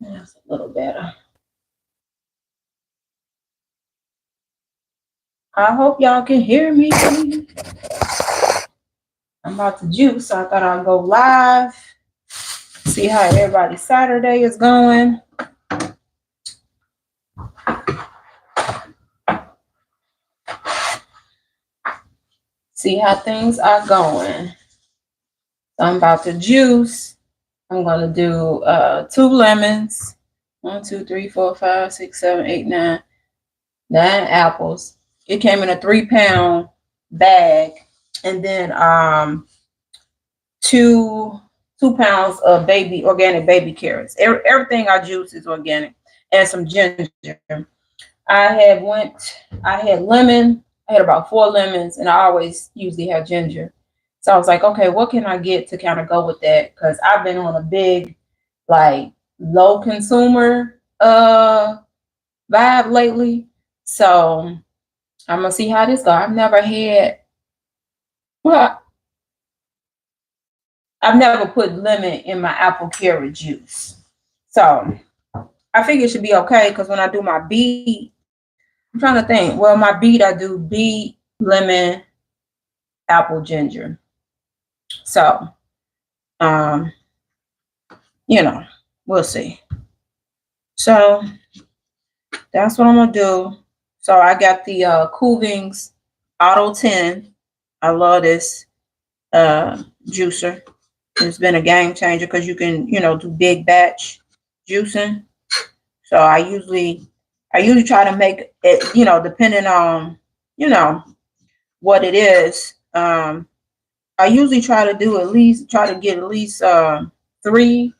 That's a little better. I hope y'all can hear me. I'm about to juice, so I thought I'd go live. See how everybody's Saturday is going. See how things are going. So I'm about to juice. I'm gonna do 2 lemons. 1, 2, 3, 4, 5, 6, 7, 8, 9. 9 apples. It came in a 3-pound bag. And then 2 pounds of organic baby carrots. Everything I juice is organic. And some ginger. I had lemon. I had about 4 lemons, and I always usually have ginger. So I was like, okay, what can I get to kind of go with that? Because I've been on a big, like, low consumer vibe lately. So I'm gonna see how this goes. Well, I've never put lemon in my apple carrot juice. So I think it should be okay because when I do my beet, I'm trying to think. Well, my beet, I do beet, lemon, apple, ginger. So, um, we'll see. So that's what I'm gonna do. So I got the Kuvings Auto 10. I love this juicer. It's been a game changer because you can, do big batch juicing. So I usually try to make it, depending on, what it is. I usually try to get at least 3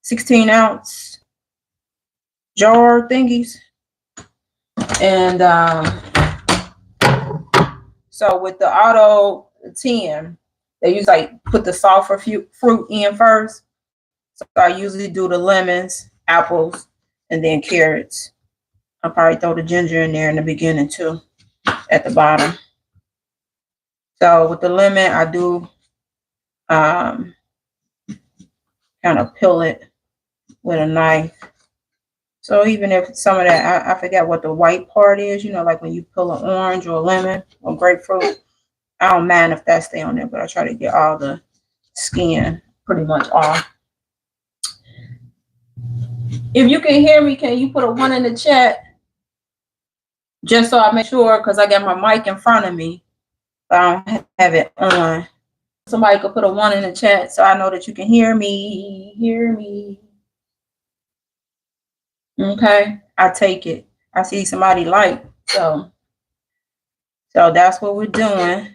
16-ounce jar thingies. And so with the Auto 10, they usually like put the sulfur fruit in first. So I usually do the lemons, apples, and then carrots. I'll probably throw the ginger in there in the beginning too, at the bottom. So with the lemon, I do kind of peel it with a knife. So even if some of that, I forget what the white part is, like when you peel an orange or a lemon or grapefruit, I don't mind if that stay on there, but I try to get all the skin pretty much off. If you can hear me, can you put a 1 in the chat? Just so I make sure, because I got my mic in front of me, but I don't have it on. Somebody could put a 1 in the chat so I know that you can hear me. Okay, I take it. I see somebody like, so that's what we're doing.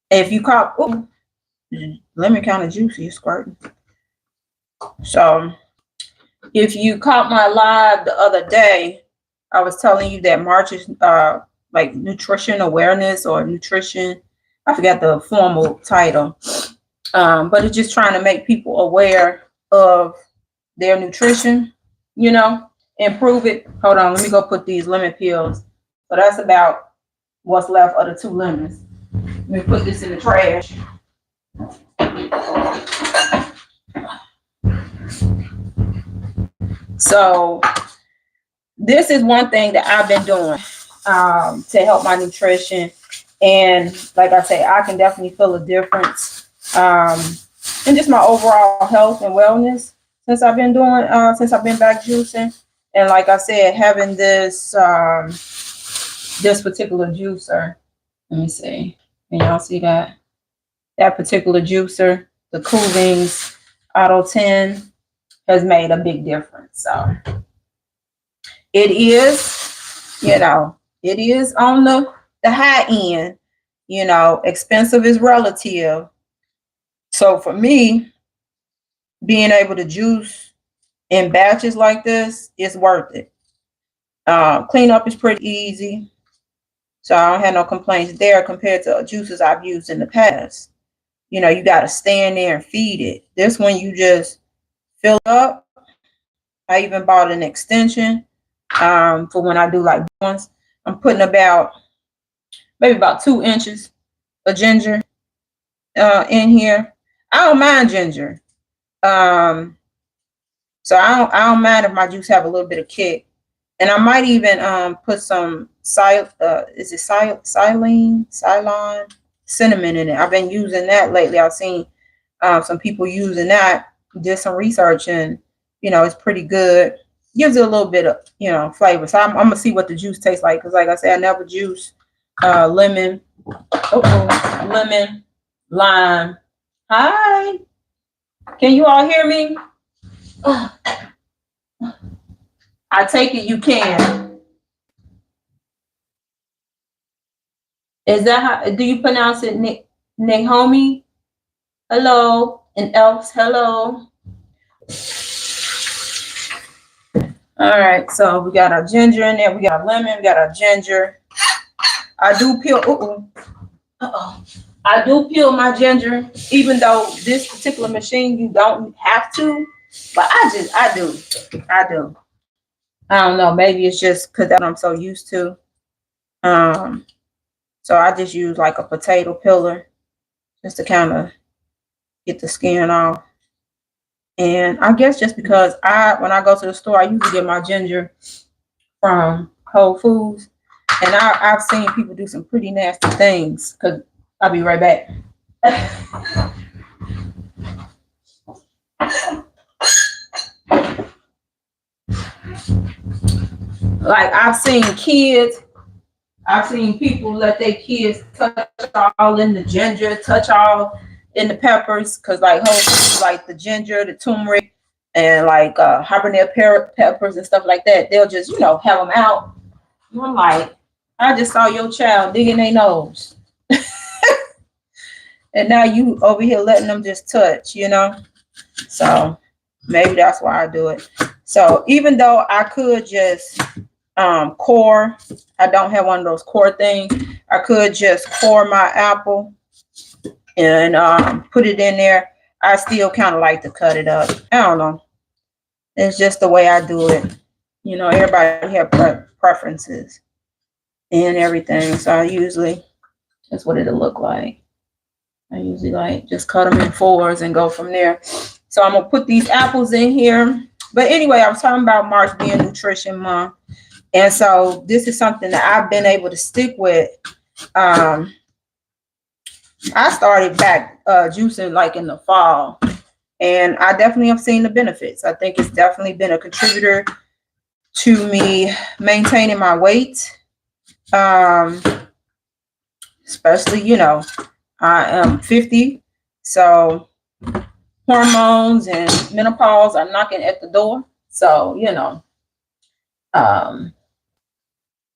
If you caught, lemon kind of juicy, squirting. So if you caught my live the other day, I was telling you that March is like nutrition awareness or nutrition. I forgot the formal title. But it's just trying to make people aware of their nutrition, improve it. Hold on, let me go put these lemon peels. So that's about what's left of the 2 lemons. Let me put this in the trash. So this is one thing that I've been doing to help my nutrition. And like I say, I can definitely feel a difference in just my overall health and wellness since I've been back juicing. And like I said, having this particular juicer. Let me see. Can y'all see that? That particular juicer, the Kuvings Auto 10, has made a big difference. So it is, it is on the high end. Expensive is relative. So for me, being able to juice in batches like this is worth it. Cleanup is pretty easy. So I don't have no complaints there compared to juices I've used in the past. You got to stand there and feed it. This one, you just fill up. I even bought an extension for when I do like ones. I'm putting maybe about 2 inches of ginger in here. I don't mind ginger. So I don't mind if my juice have a little bit of kick. And I might even put some Ceylon cinnamon in it. I've been using that lately. I've seen some people using that. Did some research, and it's pretty good. Gives it a little bit of flavor. So I'm gonna see what the juice tastes like, because like I said, I never juice lemon, lemon, lime. Hi, can you all hear me? I take it you can. Is that how do you pronounce it, Naomi? Hello, and Elves, hello. All right, so we got our ginger in there. We got our lemon. We got our ginger. I do peel. I do peel my ginger, even though this particular machine you don't have to. But I do. I don't know. Maybe it's just because that's what I'm so used to. So I just use like a potato peeler just to kind of get the skin off. And I guess just because when I go to the store, I usually get my ginger from Whole Foods. And I've seen people do some pretty nasty things. Because I'll be right back. Like I've seen people let their kids touch all in the ginger, touch all in the peppers, because like Whole Foods, like the ginger, the turmeric, and like habanero peppers and stuff like that, they'll just have them out. And I'm like, I just saw your child digging their nose, and now you over here letting them just touch, So maybe that's why I do it. So even though I could just core, I don't have one of those core things. I could just core my apple and put it in there. I still kind of like to cut it up. I don't know. It's just the way I do it. Everybody have preferences and everything. So that's what it'll look like. I usually like just cut them in fours and go from there. So I'm gonna put these apples in here. But anyway, I was talking about March being Nutrition Month. And so this is something that I've been able to stick with. I started back juicing like in the fall, and I definitely have seen the benefits. I think it's definitely been a contributor to me maintaining my weight. Especially, I am 50, so hormones and menopause are knocking at the door. So,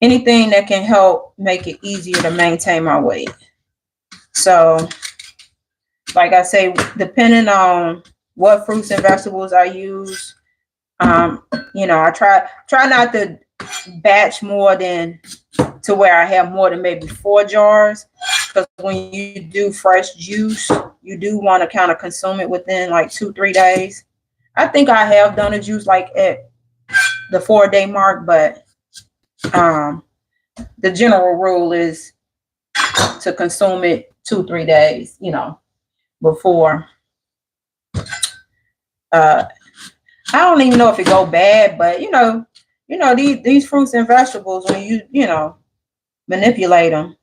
anything that can help make it easier to maintain my weight. So, like I say, depending on what fruits and vegetables I use, I try not to batch more than to where I have more than maybe 4 jars. Because when you do fresh juice, you do want to kind of consume it within like 2-3 days. I think I have done a juice like at the 4-day mark, but the general rule is to consume it 2-3 days, before. I don't even know if it go bad, but these fruits and vegetables, when you manipulate them,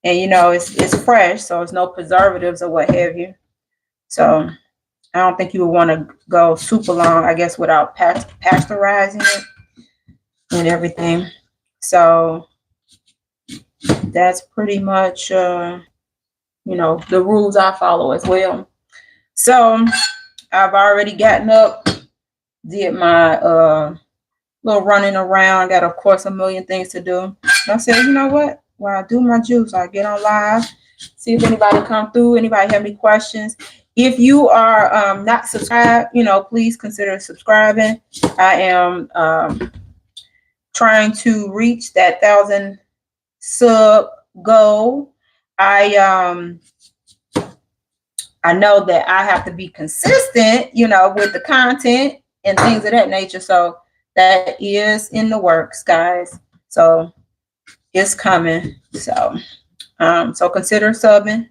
and it's fresh, so it's no preservatives or what have you. So I don't think you would want to go super long, I guess, without pasteurizing it and everything. So that's pretty much the rules I follow as well. So I've already gotten up, did my little running around, got of course a million things to do. And I said, you know what? When I do my juice, I get on live, see if anybody come through, anybody have any questions. If you are not subscribed, please consider subscribing. I am trying to reach that 1,000 sub goal. I know that I have to be consistent, with the content and things of that nature. So that is in the works, guys. So it's coming. So so consider subbing.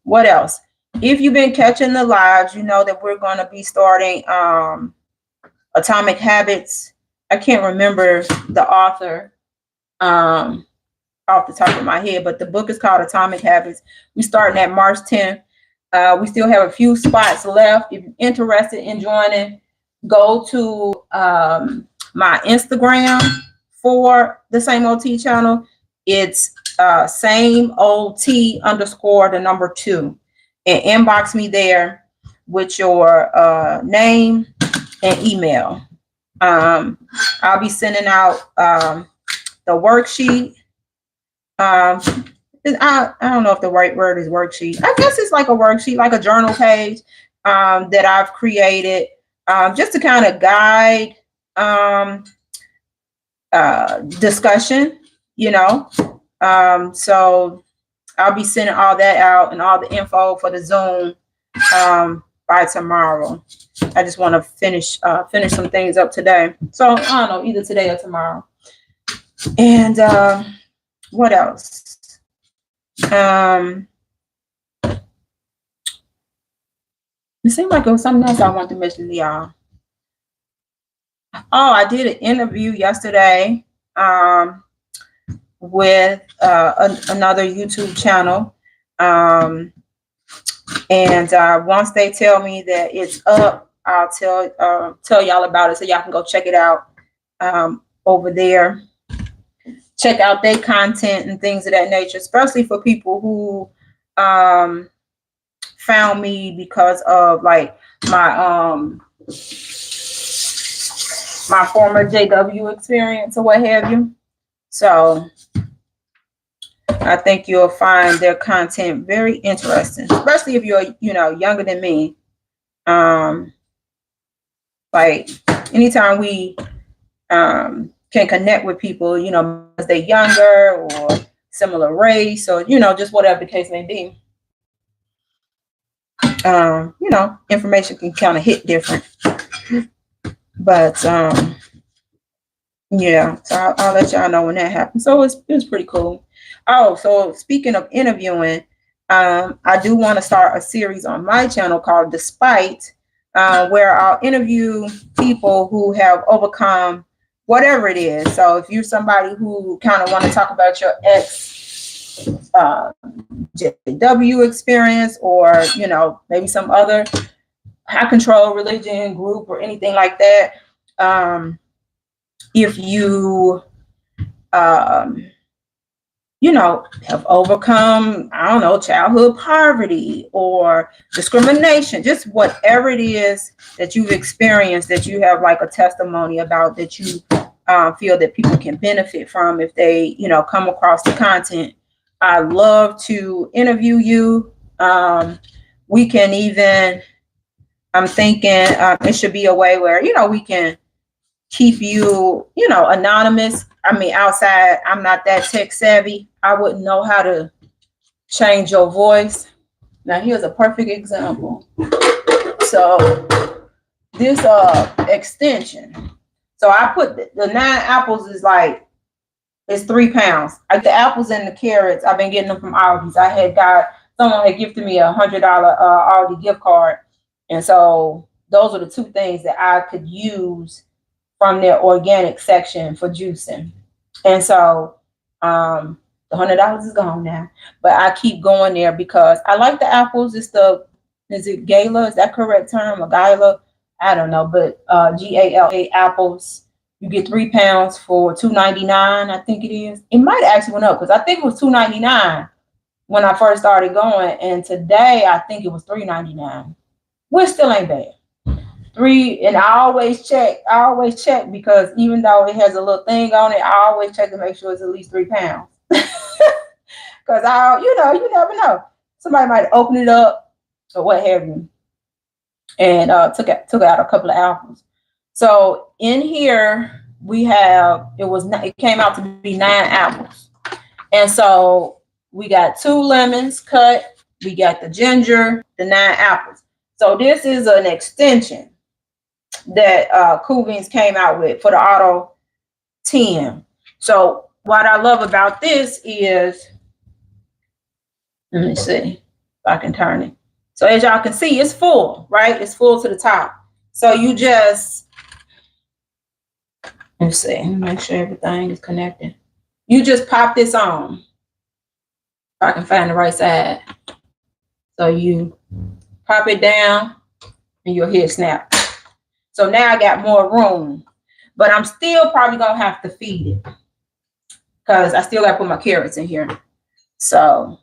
What else? if you've been catching the lives, you know that we're going to be starting Atomic Habits. I can't remember the author off the top of my head, but the book is called Atomic Habits. We're starting at March 10th. We still have a few spots left. If you're interested in joining, go to my Instagram for the Same Old Tea channel. It's same old tea _ 2, and inbox me there with your name and email. I'll be sending out the worksheet. I don't know if the right word is worksheet. I guess it's like a worksheet, like a journal page that I've created just to kind of guide discussion, you know. So I'll be sending all that out and all the info for the Zoom by tomorrow. I just want to finish some things up today. So I don't know, either today or tomorrow. And what else? It seemed like it was something else I wanted to mention to y'all. Oh, I did an interview yesterday with another YouTube channel. And once they tell me that it's up, I'll tell y'all about it so y'all can go check it out over there. Check out their content and things of that nature, especially for people who found me because of like my my former JW experience or what have you. So I think you'll find their content very interesting, especially if you're, you know, younger than me. Like anytime we can connect with people, you know, as they're younger or similar race or, you know, just whatever the case may be, you know, information can kind of hit different. But yeah, so I'll let y'all know when that happens. So it was pretty cool. Oh, so speaking of interviewing, I do want to start a series on my channel called Despite, where I'll interview people who have overcome whatever it is. So if you're somebody who kind of want to talk about your ex JW experience, or, you know, maybe some other high control religion group or anything like that, if you you know, have overcome, I don't know, childhood poverty or discrimination, just whatever it is that you've experienced, that you have like a testimony about, that you feel that people can benefit from if they, you know, come across the content. I love to interview you. We can even, I'm thinking it should be a way where, you know, we can keep you, you know, anonymous. I mean, outside, I'm not that tech savvy. I wouldn't know how to change your voice. Now, here's a perfect example. So this extension. So I put the 9 apples is like, it's 3 pounds. The apples and the carrots, I've been getting them from Aldi's. I had got, someone had gifted me $100 Aldi gift card. And so those are the 2 things that I could use from their organic section for juicing. And so the $100 is gone now, but I keep going there because I like the apples. It's the, is it Gala? Is that correct term? Or Gala? I don't know, but GALA apples. You get 3 pounds for $2.99, I think it is. It might actually went up because I think it was $2.99 when I first started going, and today I think it was $3.99, which still ain't bad. 3, and I always check because even though it has a little thing on it, I always check to make sure it's at least 3 pounds. Because you know, you never know. Somebody might open it up or what have you, and took out a couple of apples. So in here we have, it came out to be 9 apples, and so we got 2 lemons cut. We got the ginger, the 9 apples. So this is an extension that Cool Beans came out with for the Auto 10. So what I love about this is, let me see if I can turn it. So as y'all can see, it's full, right? It's full to the top. So you just, let's see, make sure everything is connected. You just pop this on. If I can find the right side. So you pop it down and you'll hear it snap. So now I got more room, but I'm still probably gonna have to feed it because I still gotta put my carrots in here. So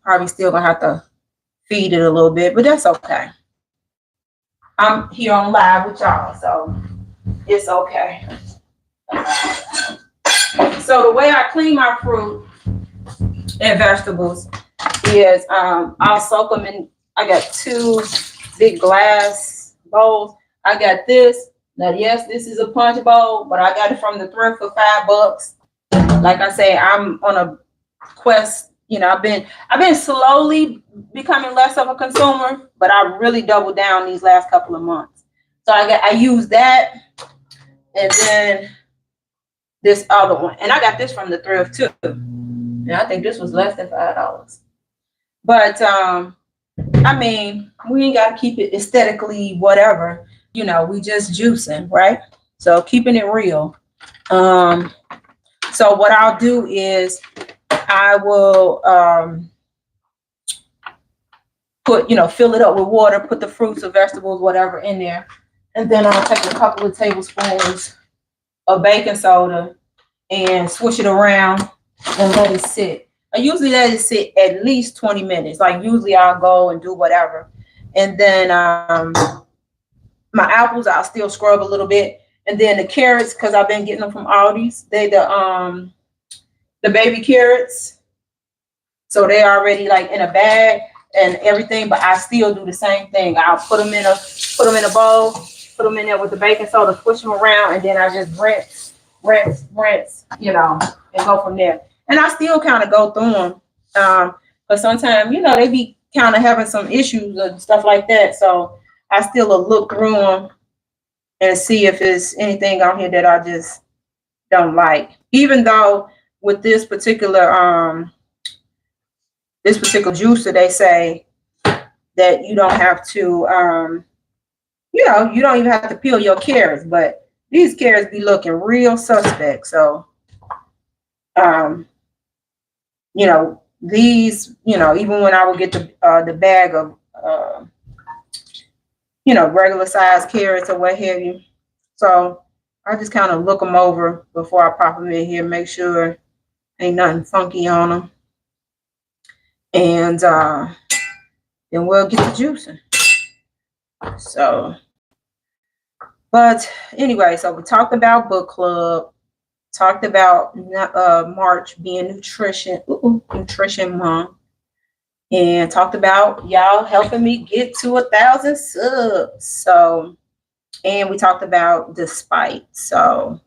probably still gonna have to feed it a little bit, but that's okay. I'm here on live with y'all, so it's okay. So the way I clean my fruit and vegetables is I'll soak them in. I got 2 big glass bowls. I got this. Now, yes, this is a punch bowl, but I got it from the thrift for $5. Like I say, I'm on a quest. You know, I've been slowly becoming less of a consumer, but I really doubled down these last couple of months. So I use that, and then this other one, and I got this from the thrift too. And I think this was less than $5. But I mean, we ain't got to keep it aesthetically whatever. You know, we just juicing, right? So keeping it real. So what I'll do is I will put, fill it up with water, put the fruits or vegetables, whatever in there. And then I'll take a couple of tablespoons of baking soda and swish it around and let it sit. I usually let it sit at least 20 minutes. Like usually I'll go and do whatever. And then my apples, I'll still scrub a little bit. And then the carrots, because I've been getting them from Aldi's, they the baby carrots. So they're already like in a bag and everything, but I still do the same thing. I'll put them in a bowl, put them in there with the baking soda, push them around, and then I just rinse, and go from there. And I still kind of go through them, but sometimes, they be kind of having some issues and stuff like that. So I still look through them and see if there's anything on here that I just don't like. Even though with this particular juicer, they say that you don't have to, you don't even have to peel your carrots, but these carrots be looking real suspect. So, these, even when I would get the bag of, regular size carrots or what have you. So I just kind of look them over before I pop them in here, make sure ain't nothing funky on them. And then we'll get the juicing. So, but anyway, so we talked about book club, talked about March being nutrition month, and talked about y'all helping me get to 1,000 subs. So, and we talked about Despite. So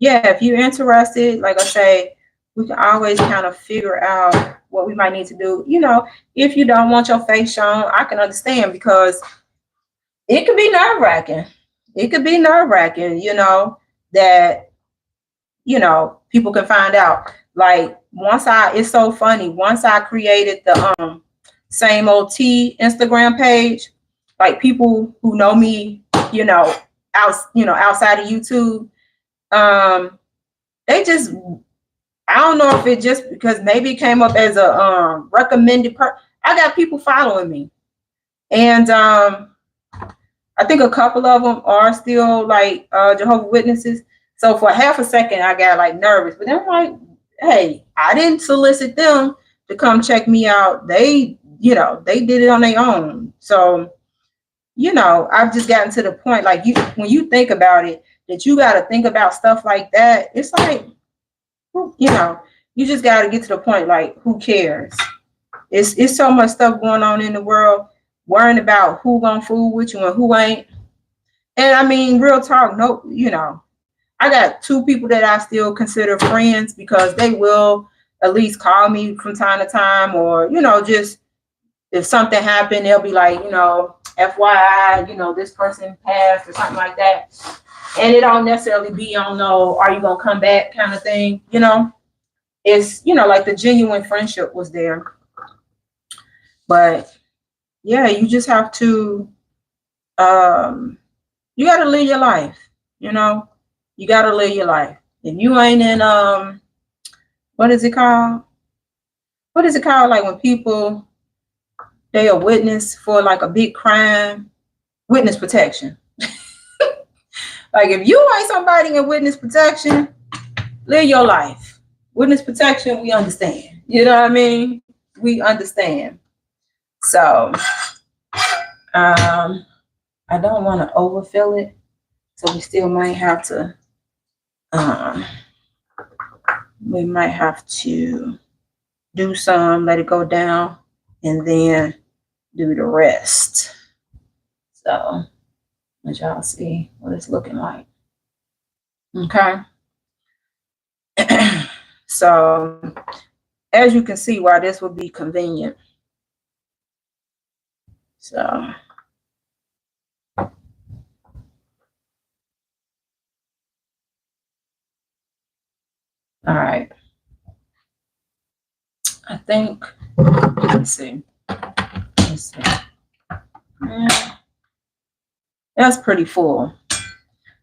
yeah, if you're interested, like I say, we can always kind of figure out what we might need to do. If you don't want your face shown, I can understand, because it could be nerve-wracking. It could be nerve-wracking, that, people can find out. Like it's so funny. Once I created the Same Old Tea Instagram page, like people who know me, outside of YouTube, they just, I don't know if it just because maybe it came up as a recommended I got people following me. And I think a couple of them are still like Jehovah's Witnesses. So for half a second, I got like nervous. But then I'm like, hey, I didn't solicit them to come check me out. They, they did it on their own. So, I've just gotten to the point, like when you think about it, that you got to think about stuff like that. It's like, you just got to get to the point, like, who cares? It's so much stuff going on in the world, worrying about who gonna fool with you and who ain't. And I mean, real talk, no, I got 2 people that I still consider friends, because they will at least call me from time to time, or, just if something happened, they'll be like, FYI, this person passed or something like that. And it don't necessarily be on no, are you gonna come back kind of thing, It's, like the genuine friendship was there. But yeah, you just have to, you got to live your life. You know, you got to live your life. If you ain't in, what is it called? What is it called? Like when people, they are witness for like a big crime, witness protection. Like if you ain't somebody in witness protection, live your life. Witness protection, we understand. You know what I mean? We understand. So, I don't want to overfill it. So we still might have to, we might have to do some, let it go down, and then do the rest. So let y'all see what it's looking like. Okay. So as you can see why this would be convenient. So all right. I think, let's see. Yeah, that's pretty full.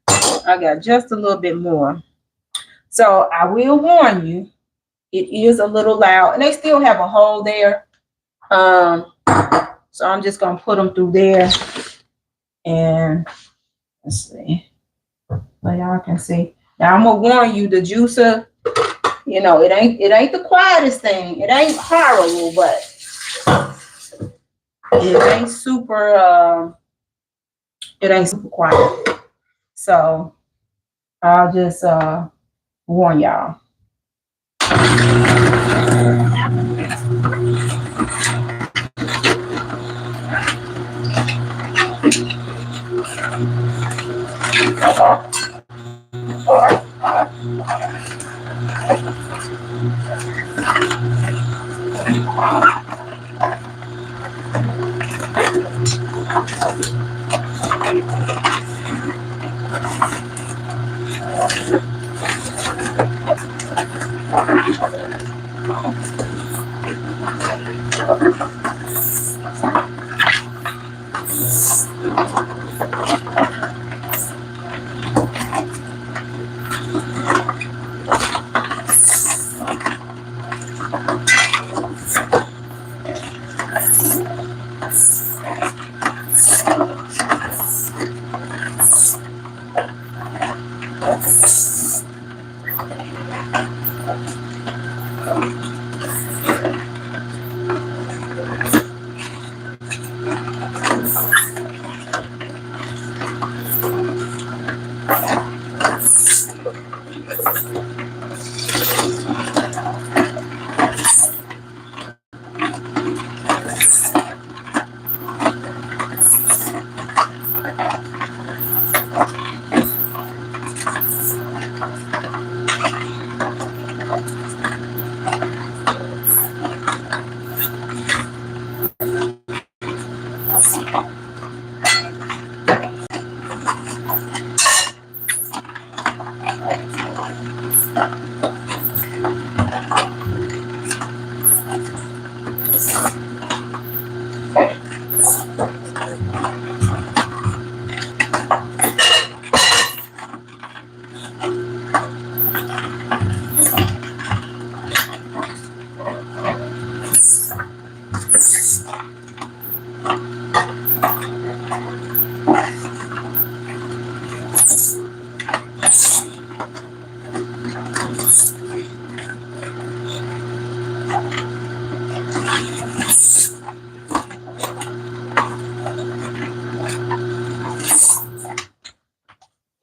I got just a little bit more. So I will warn you, it is a little loud, and they still have a hole there. So I'm just gonna put them through there, and let's see, so y'all can see. Now I'm gonna warn you, the juicer, you know, it ain't the quietest thing. It ain't horrible, but it ain't super quiet. So I'll just warn y'all.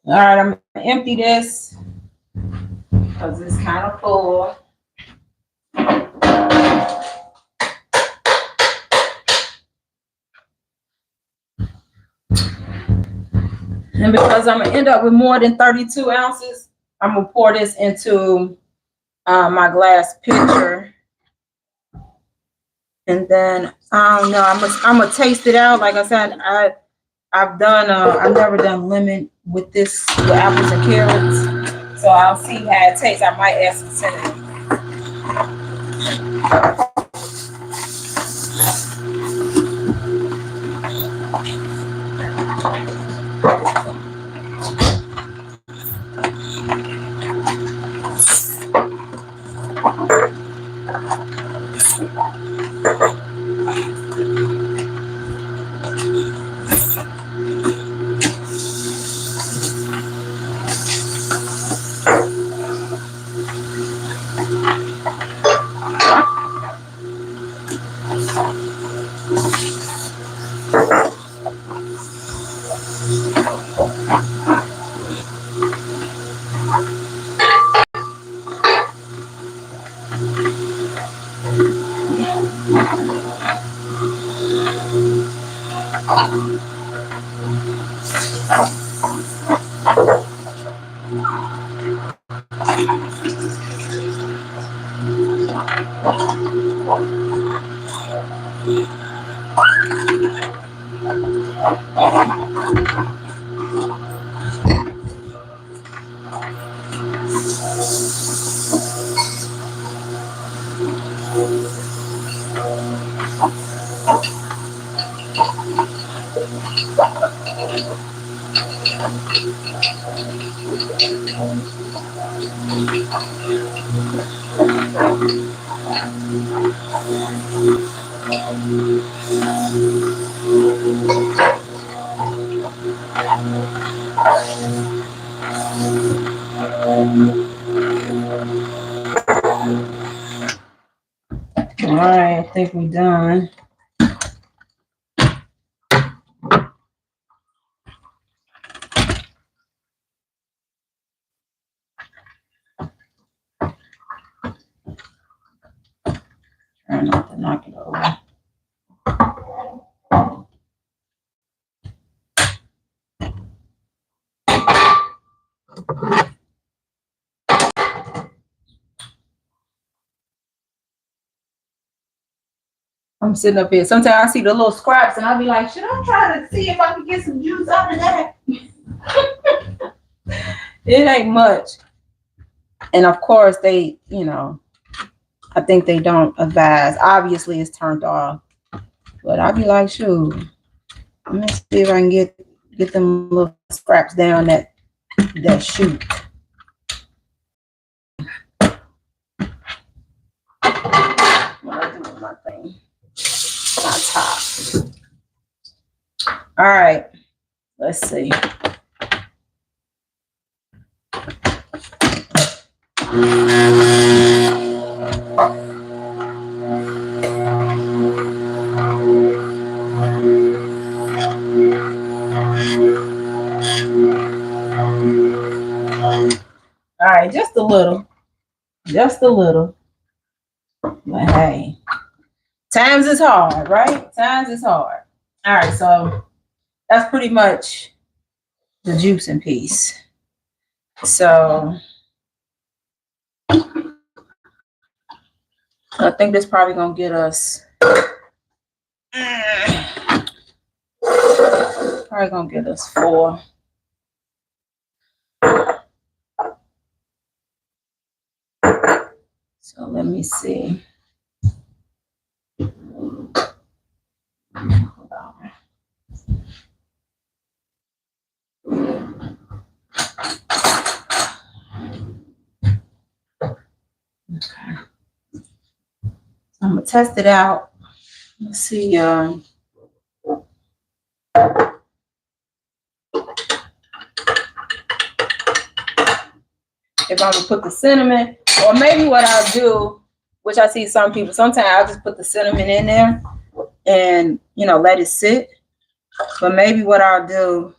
All right, I'm gonna empty this because it's kind of full. And because I'm gonna end up with more than 32 ounces, I'm gonna pour this into my glass pitcher. And then I don't know, I'm gonna taste it out. Like I said, I've never done lemon with this, with apples and carrots. So I'll see how it tastes. I might add some cinnamon. All right, I think we're done. Try not to knock it over. I'm sitting up here. Sometimes I see the little scraps and I'll be like, should I try to see if I can get some juice out of that? It ain't much. And of course, they, I think they don't advise. Obviously, it's turned off. But I'll be like, shoot, let me see if I can get them little scraps down that chute. What I do with my thing? My top. All right. Let's see. All right, just a little. But hey, times is hard, right? Times is hard. All right, so that's pretty much the juicing piece. So I think that's probably gonna get us. Probably gonna get us 4. So let me see. Hold on. Okay. I'm gonna test it out. Let's see. If I'm gonna put the cinnamon, or maybe what I'll do, which I see some people, sometimes I'll just put the cinnamon in there and let it sit. But maybe what I'll do,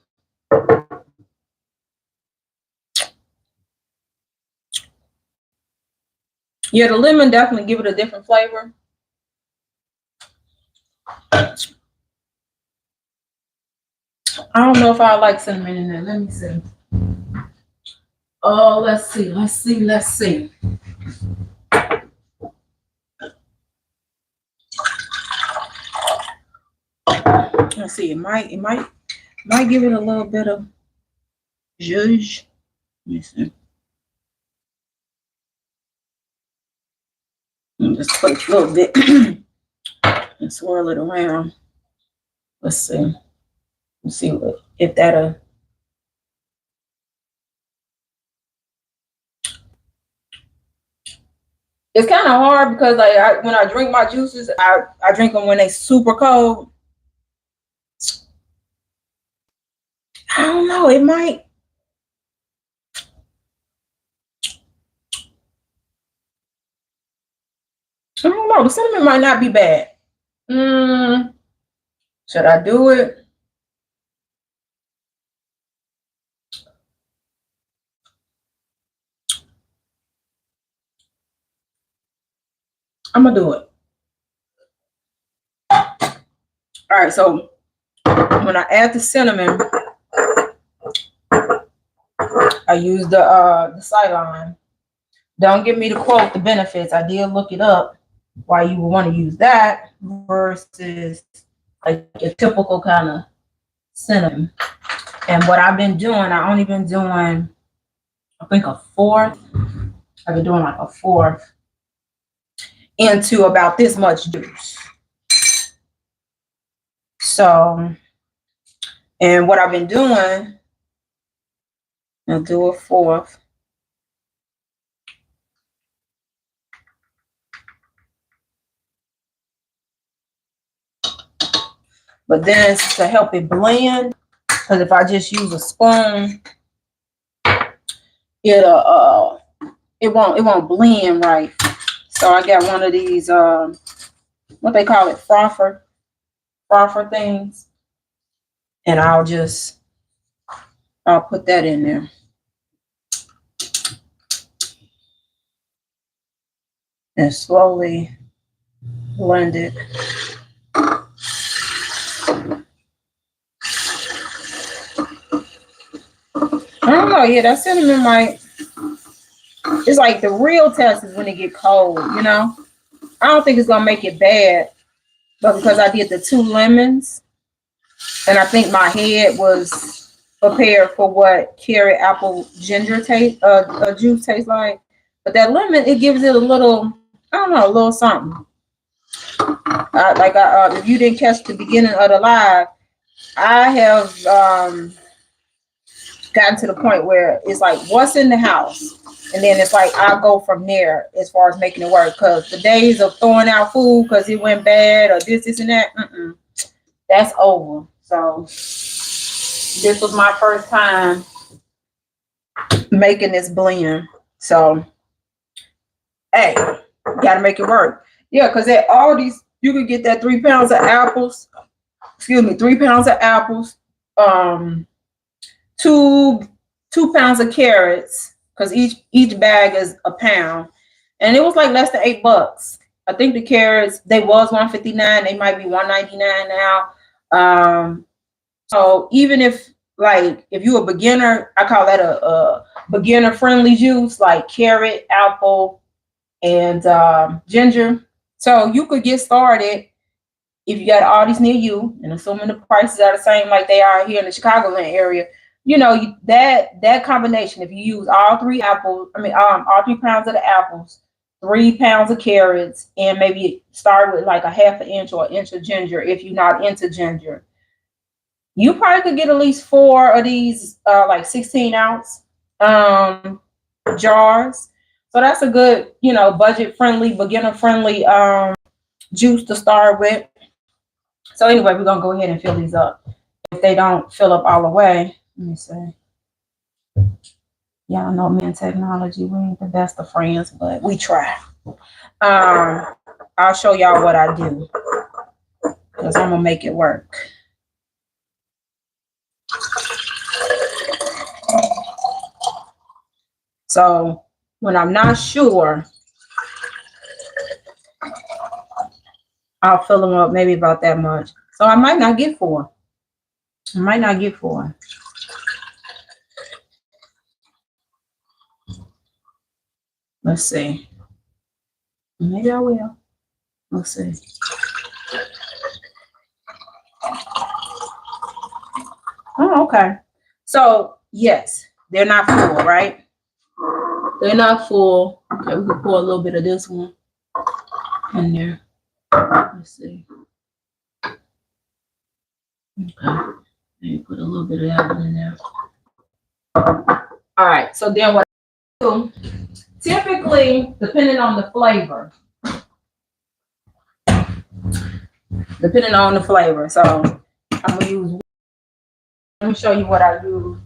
yeah, the lemon definitely give it a different flavor. I don't know if I like cinnamon in there. Let me see. Oh, let's see. Let's see. It might give it a little bit of zhuzh. Let me see. Just put a little bit and swirl it around. Let's see. Let's see if that'll. It's kind of hard because like when I drink my juices, I drink them when they super cold. I don't know. It might. I don't know. The cinnamon might not be bad. Should I do it? I'm gonna do it. All right. So when I add the cinnamon, I use the Ceylon. Don't give me to quote the benefits. I did look it up. Why you would want to use that versus like a typical kind of cinnamon. And what I've been doing, I only been doing, I think a fourth. I've been doing like a fourth into about this much juice. So, and what I've been doing, I'll do a fourth. But then to help it blend, because if I just use a spoon, it won't blend right. So I got one of these what they call it, frother things, and I'll put that in there. And slowly blend it. I don't know. Yeah, that cinnamon might. It's like the real test is when it get cold. You know, I don't think it's gonna make it bad, but because I did the 2 lemons, and I think my head was prepared for what carrot, apple, ginger juice tastes like. But that lemon, it gives it a little, I don't know, a little something. If you didn't catch the beginning of the live, I have gotten to the point where it's like, what's in the house? And then it's like, I'll go from there as far as making it work. Because the days of throwing out food because it went bad or this and that, that's over. So this was my first time making this blend. So, hey, got to make it work. Yeah, because at Aldi's, you could get that 3 pounds of apples. 3 pounds of apples. 2 pounds of carrots, because each bag is a pound, and it was like less than $8. I think the carrots, they was $1.59, they might be $1.99 now. So even if you're a beginner, I call that a beginner friendly juice, like carrot, apple, and ginger. So you could get started if you got all these near you, and assuming the prices are the same like they are here in the Chicagoland area. You know, that combination, if you use all 3 apples, all 3 pounds of the apples, 3 pounds of carrots, and maybe start with like a half an inch or an inch of ginger if you're not into ginger, you probably could get at least 4 of these like 16-ounce jars. So that's a good, budget friendly, beginner friendly juice to start with. So anyway, we're gonna go ahead and fill these up. If they don't fill up all the way, let me see. Y'all know, man, technology, we ain't the best of friends, but we try. I'll show y'all what I do, because I'm gonna make it work. So when I'm not sure, I'll fill them up maybe about that much. So I might not get 4. Let's see. Maybe I will. Let's see. Oh, okay. So yes, they're not full, right? They're not full. Okay, we can pour a little bit of this one in there. Let's see. Okay. Maybe put a little bit of that one in there. All right, so then what I do, typically, depending on the flavor, so I'm gonna use, let me show you what I use.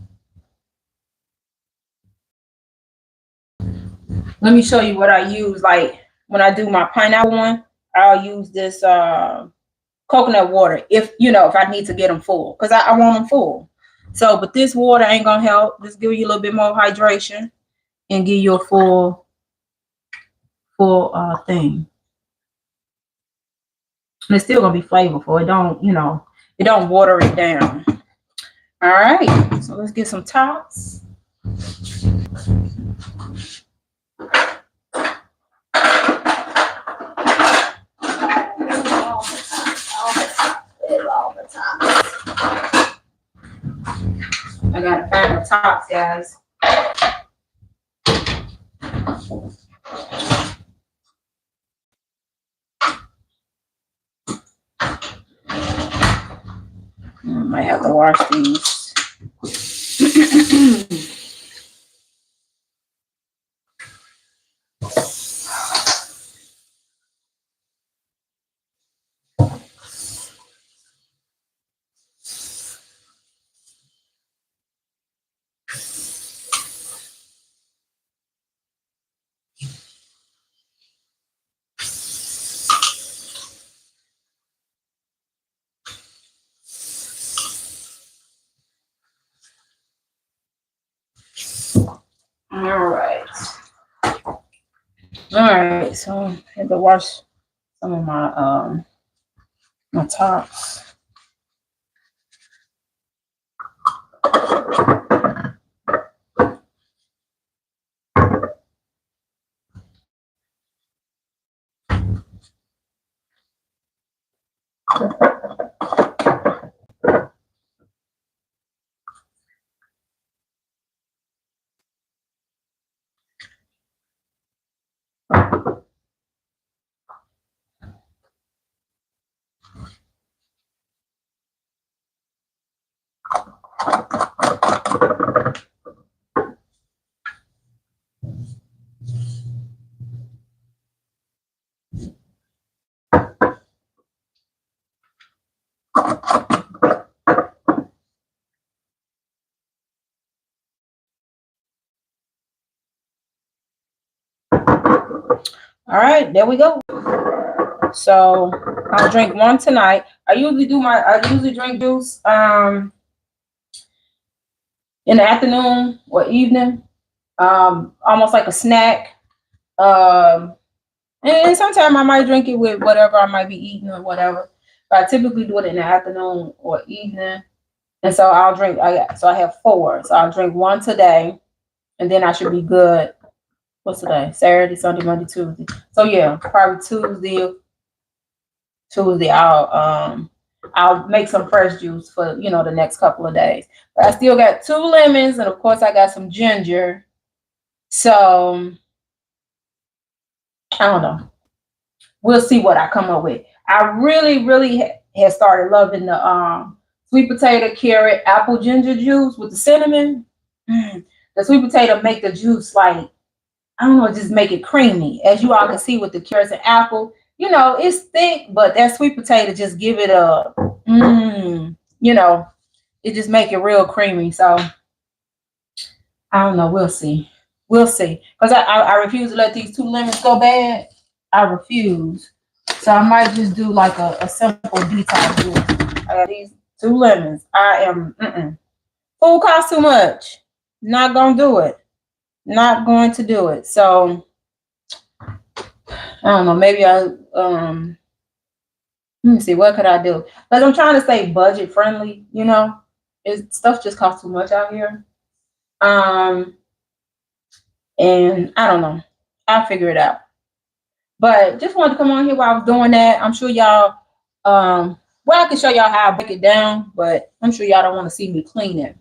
Let me show you what I use. Like when I do my pineapple one, I'll use this coconut water if I need to get them full, because I want them full. So, but this water ain't gonna help. Just give you a little bit more hydration and give you a full thing. And it's still gonna be flavorful. It don't water it down. All right, so let's get some tops. I gotta find the tops, guys. I might have to wash these. All right, so I had to wash some of my my tops. All right, there we go. So I'll drink one tonight. I usually drink juice in the afternoon or evening, almost like a snack. And sometimes I might drink it with whatever I might be eating or whatever. But I typically do it in the afternoon or evening. And so I have 4. So I'll drink one today, and then I should be good. What's today? Saturday, Sunday, Monday, Tuesday. So yeah, probably Tuesday I'll make some fresh juice for the next couple of days. But I still got 2 lemons, and of course I got some ginger. So I don't know. We'll see what I come up with. I really have started loving the sweet potato, carrot, apple ginger juice with the cinnamon. The sweet potato make the juice like, I don't know, just make it creamy. As you all can see with the carrots and apple, it's thick, but that sweet potato just give it a, it just make it real creamy. So I don't know. We'll see. Because I refuse to let these 2 lemons go bad. I refuse. So I might just do like a simple detox juice. I got these 2 lemons. I am, food costs too much. Not going to do it. Not going to do it. So I don't know. Maybe let me see. What could I do? Because I'm trying to stay budget friendly, stuff just costs too much out here. And I don't know. I'll figure it out. But just wanted to come on here while I was doing that. I'm sure y'all, I can show y'all how I break it down, but I'm sure y'all don't want to see me clean it.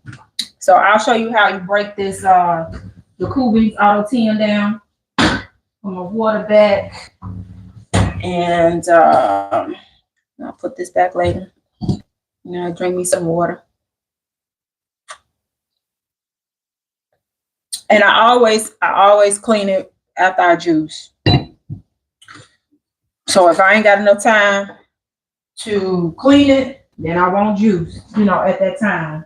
So I'll show you how you break this, the Cool Beans Auto 10 down. Put my water back. And I'll put this back later. Drink me some water. And I always clean it after I juice. So if I ain't got enough time to clean it, then I won't juice, at that time.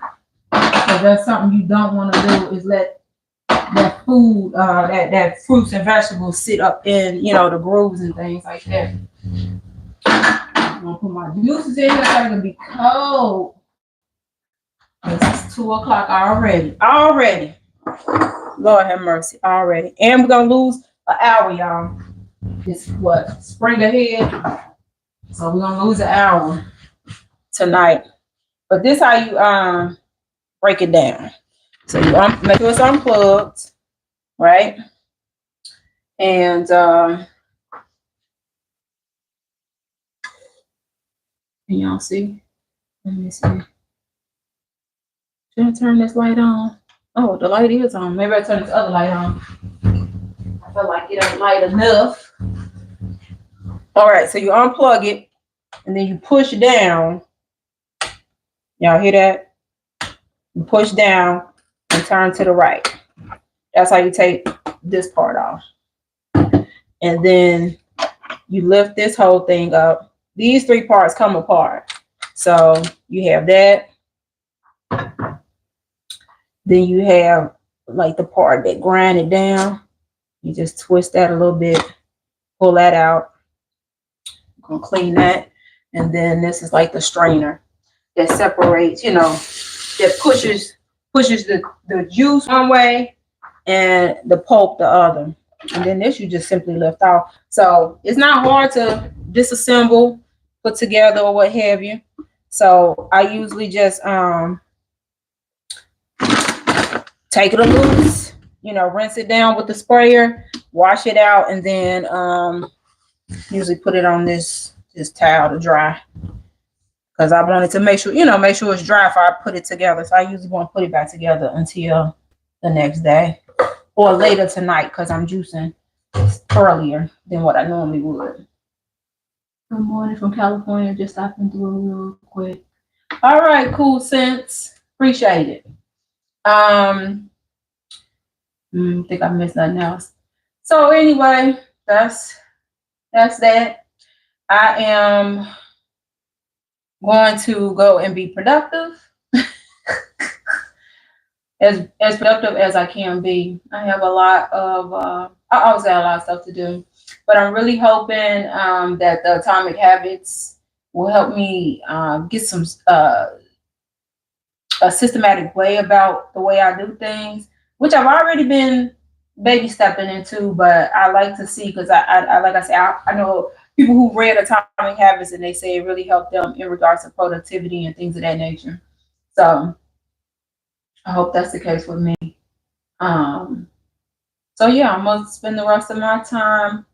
So that's something you don't want to do, is let that food, that fruits and vegetables sit up in, the grooves and things like that. I'm gonna put my juices in here so I can be cold. It's 2 o'clock already. Lord have mercy, already. And we're gonna lose an hour, y'all. It's what? Spring ahead. So we're gonna lose an hour tonight. But this how you break it down. So you make sure it's unplugged, right? And can y'all see? Let me see. Should I turn this light on? Oh, the light is on. Maybe I turn this other light on. I feel like it ain't light enough. All right, so you unplug it and then you push down. Y'all hear that? You push down and turn to the right. That's how you take this part off. And then you lift this whole thing up. These 3 parts come apart. So you have that. Then you have like the part that grind it down. You just twist that a little bit, pull that out. I'm gonna clean that. And then this is like the strainer that separates, that pushes the juice one way and the pulp the other. And then this you just simply lift off. So it's not hard to disassemble, put together, or what have you. So I usually just take it loose, rinse it down with the sprayer, wash it out, and then usually put it on this towel to dry. Because I wanted to make sure it's dry before I put it together. So I usually won't put it back together until the next day or later tonight, because I'm juicing earlier than what I normally would. Good morning from California. Just stopping through real quick. All right, cool sense. Appreciate it. I think I missed nothing else. So anyway, that's that. I am going to go and be productive. as productive as I can be. I have a lot of I always have a lot of stuff to do, but I'm really hoping that the Atomic Habits will help me get some a systematic way about the way I do things, which I've already been baby stepping into, but I like to see, because I like I said, I know people who've read Atomic Habits and they say it really helped them in regards to productivity and things of that nature. So I hope that's the case with me. So yeah, I'm gonna spend the rest of my time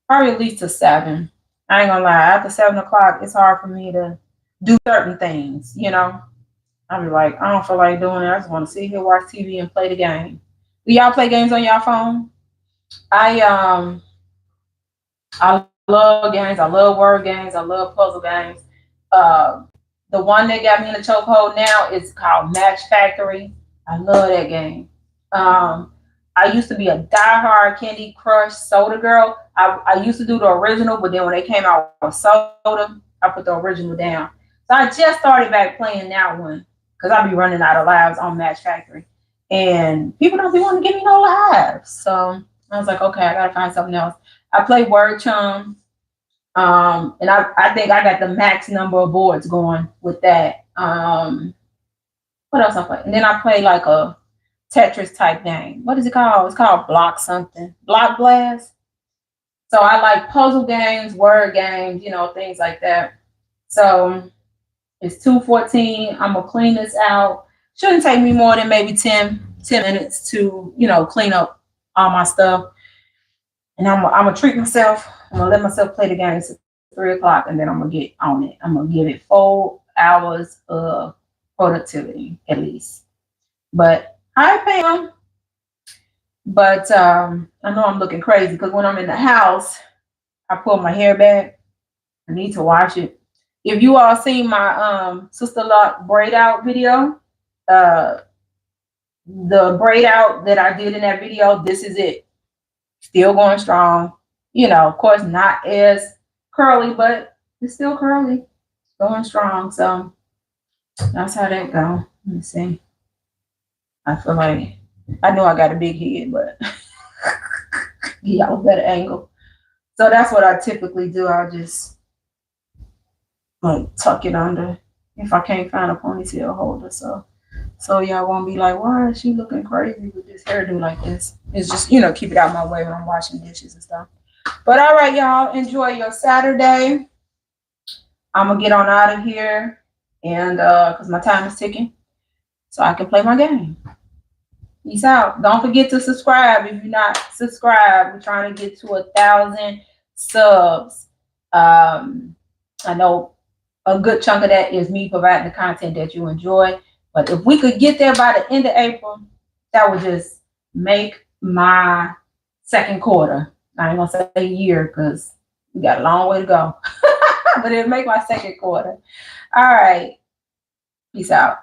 probably at least to 7. I ain't gonna lie, after 7 o'clock, it's hard for me to do certain things, I'm like, I don't feel like doing it. I just want to sit here, watch TV, and play the game. Do y'all play games on y'all phone? I love games. I love word games. I love puzzle games. The one that got me in the chokehold now is called Match Factory. I love that game. I used to be a diehard Candy Crush soda girl. I used to do the original, but then when they came out with soda, I put the original down. So I just started back playing that one, because I'll be running out of lives on Match Factory. And people don't be wanting to give me no lives. So I was like, okay, I gotta find something else. I play Word Chum. And I think I got the max number of boards going with that. What else I play? And then I play like a Tetris type game. What is it called? It's called Block something. Block Blast. So I like puzzle games, word games, things like that. So it's 2:14. I'm gonna clean this out. Shouldn't take me more than maybe 10 minutes to, clean up all my stuff. And I'm gonna treat myself. I'm gonna let myself play the game to 3 o'clock, and then I'm gonna get on it. I'm gonna give it 4 hours of productivity at least. But hi Pam. But I know I'm looking crazy, because when I'm in the house, I pull my hair back. I need to wash it. If you all seen my Sister Lock braid out video, The braid out that I did in that video, this is it. Still going strong. You know, of course, not as curly, but it's still curly. Going strong. So that's how that go. Let me see. I feel like I know I got a big head, but y'all better angle. So that's what I typically do. I'll just like tuck it under if I can't find a ponytail holder. So y'all won't be like, why is she looking crazy with this hairdo like this? It's just, you know, keep it out my way when I'm washing dishes and stuff. But all right, y'all, enjoy your Saturday. I'm gonna get on out of here and because my time is ticking, so I can play my game. Peace out. Don't forget to subscribe if you're not subscribed. We're trying to get to 1,000 subs. I know a good chunk of that is me providing the content that you enjoy. But if we could get there by the end of April, that would just make my second quarter. I ain't gonna say a year because we got a long way to go. But it'll make my second quarter. All right. Peace out.